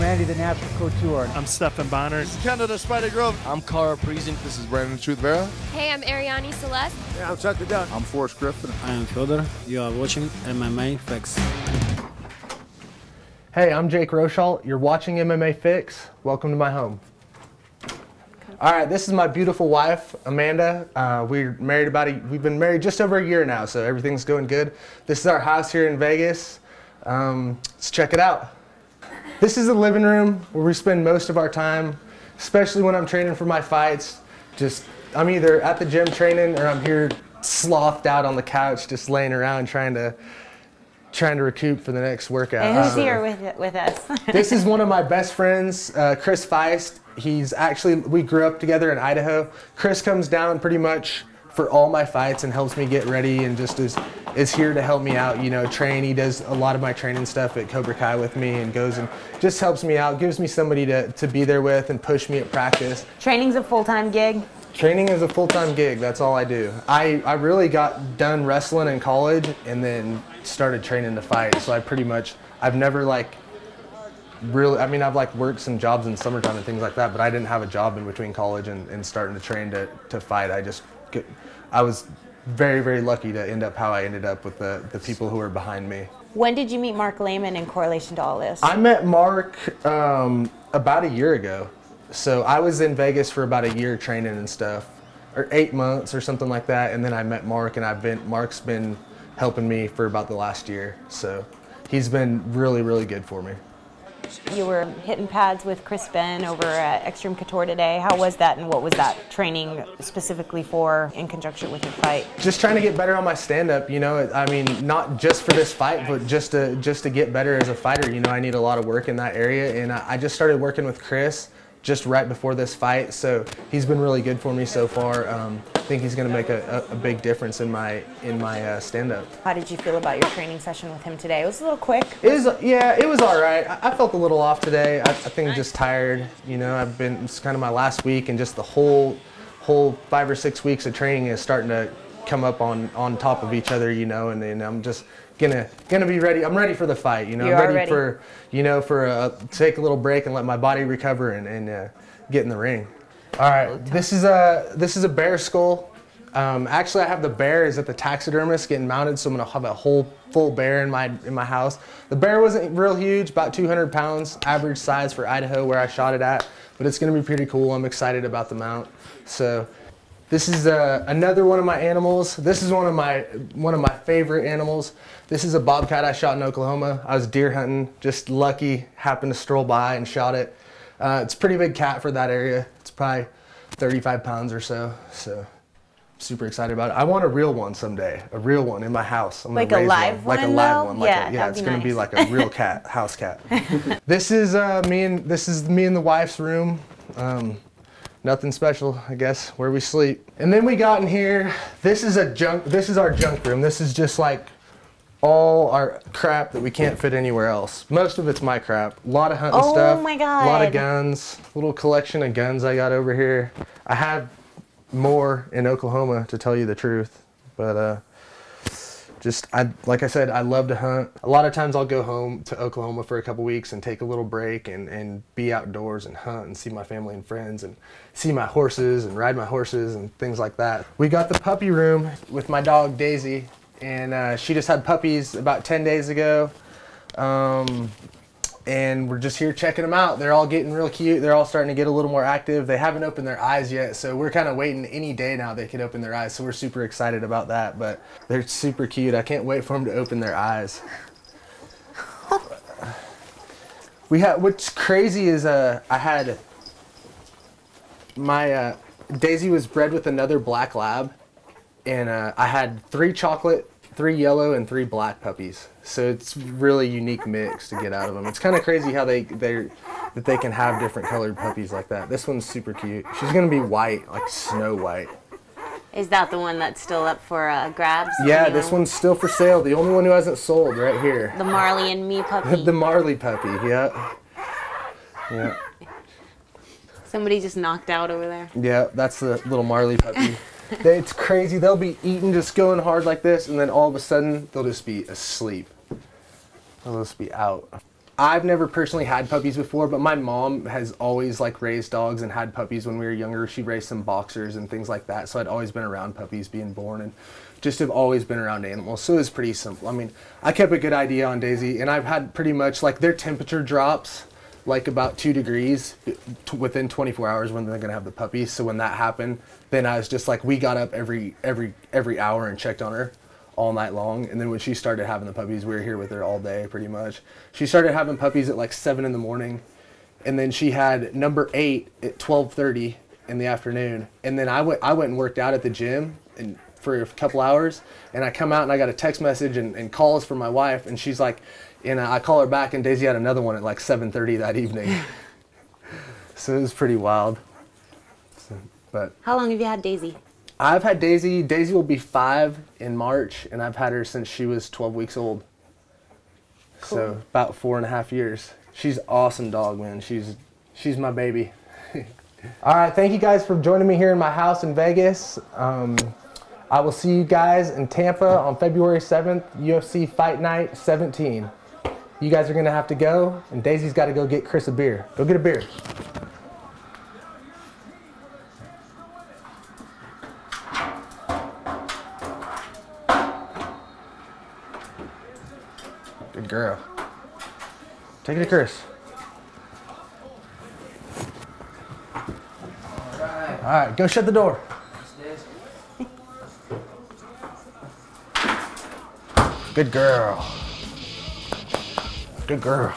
Randy, the National Couture. I'm Stefan Bonner. This is Canada Spider Grove. I'm Cara Present. This is Brandon Truth Vera. Hey, I'm Ariane Celeste. Yeah, I'm Chuck the Duck. I'm Forrest Griffin. I am Fyodor. You are watching MMA Fix. Hey, I'm Jake Rosholt. You're watching MMA Fix. Welcome to my home. All right, this is my beautiful wife, Amanda. We've been married just over a year now, so everything's going good. This is our house here in Vegas. Let's check it out. This is the living room where we spend most of our time, especially when I'm training for my fights. I'm either at the gym training or I'm here slothed out on the couch, just laying around trying to recoup for the next workout. And who's here with us? This is one of my best friends, Chris Feist. We grew up together in Idaho. Chris comes down pretty much for all my fights and helps me get ready and just is here to help me out, you know, train. He does a lot of my training stuff at Cobra Kai with me and goes and just helps me out, gives me somebody to be there with and push me at practice. Training's a full-time gig? Training is a full-time gig, that's all I do. I really got done wrestling in college and then started training to fight, so I've never I've worked some jobs in summertime and things like that, but I didn't have a job in between college and starting to train to fight. I was very, very lucky to end up how I ended up with the people who were behind me. When did you meet Mark Lehman in correlation to all this? I met Mark about a year ago. So I was in Vegas for about a year training and stuff, or 8 months or something like that, and then I met Mark, and Mark's been helping me for about the last year. So he's been really, really good for me. You were hitting pads with Chris Ben over at Extreme Couture today. How was that, and what was that training specifically for in conjunction with your fight? Just trying to get better on my stand-up, you know. I mean, not just for this fight, but just to get better as a fighter. You know, I need a lot of work in that area, and I just started working with Chris just right before this fight, so he's been really good for me so far. I think he's going to make a big difference in my stand-up. How did you feel about your training session with him today? It was a little quick. Yeah, it was all right. I felt a little off today. I think just tired. You know, it's kind of my last week, and just the whole 5 or 6 weeks of training is starting to come up on top of each other. You know, and then I'm just gonna be ready. I'm ready for the fight. You know, I'm ready for take a little break and let my body recover and get in the ring. All right, this is a bear skull. Actually, I have the bear is at the taxidermist getting mounted, so I'm gonna have a whole full bear in my house. The bear wasn't real huge, about 200 pounds, average size for Idaho where I shot it at, but it's gonna be pretty cool. I'm excited about the mount. So this is another one of my animals. This is one of my favorite animals. This is a bobcat I shot in Oklahoma. I was deer hunting, just lucky, happened to stroll by and shot it. It's a pretty big cat for that area. It's probably 35 pounds or so. So I'm super excited about it. I want a real one someday, a real one in my house. I'm like a live one, like a live one. Yeah, it's gonna be like a real cat, house cat. This is me and the wife's room. Nothing special, I guess, where we sleep. And then we got in here. This is our junk room. This is just like all our crap that we can't fit anywhere else. Most of it's my crap. A lot of hunting stuff. Oh my God. A lot of guns. Little collection of guns I got over here. I have more in Oklahoma, to tell you the truth. But like I said, I love to hunt. A lot of times I'll go home to Oklahoma for a couple weeks and take a little break and be outdoors and hunt and see my family and friends and see my horses and ride my horses and things like that. We got the puppy room with my dog Daisy, and she just had puppies about 10 days ago. And we're just here checking them out. They're all getting real cute. They're all starting to get a little more active. They haven't opened their eyes yet, so we're kind of waiting any day now they could open their eyes. So we're super excited about that, but they're super cute. I can't wait for them to open their eyes. What's crazy is Daisy was bred with another black lab, and I had 3 chocolate, 3 yellow, and 3 black puppies. So it's really unique mix to get out of them. It's kind of crazy how they can have different colored puppies like that. This one's super cute. She's gonna be white, like Snow White. Is that the one that's still up for grabs? Yeah, this one's still for sale. The only one who hasn't sold right here. The Marley and Me puppy. The Marley puppy, yeah. Yeah. Somebody just knocked out over there. Yeah, that's the little Marley puppy. It's crazy. They'll be eating, just going hard like this, and then all of a sudden, they'll just be asleep. They'll just be out. I've never personally had puppies before, but my mom has always like raised dogs and had puppies when we were younger. She raised some boxers and things like that. So I'd always been around puppies being born and just have always been around animals. So it was pretty simple. I mean, I kept a good idea on Daisy, and I've had pretty much like their temperature drops like about 2 degrees within 24 hours when they're gonna have the puppies. So when that happened, then I was just like, we got up every hour and checked on her all night long. And then when she started having the puppies, we were here with her all day pretty much. She started having puppies at like 7 in the morning, and then she had number 8 at 12:30 in the afternoon. And then I went and worked out at the gym and for a couple hours, and I come out and I got a text message and calls from my wife, and she's like, and I call her back, and Daisy had another one at like 7:30 that evening. So it was pretty wild. But How long have you had Daisy? I've had Daisy. Daisy will be 5 in March, and I've had her since she was 12 weeks old. Cool. So about 4.5 years. She's an awesome dog, man. She's my baby. All right, thank you guys for joining me here in my house in Vegas. I will see you guys in Tampa on February 7th, UFC Fight Night 17. You guys are gonna have to go, and Daisy's gotta go get Chris a beer. Go get a beer. Good girl. Take it to Chris. All right, go shut the door. Good girl. Good girl.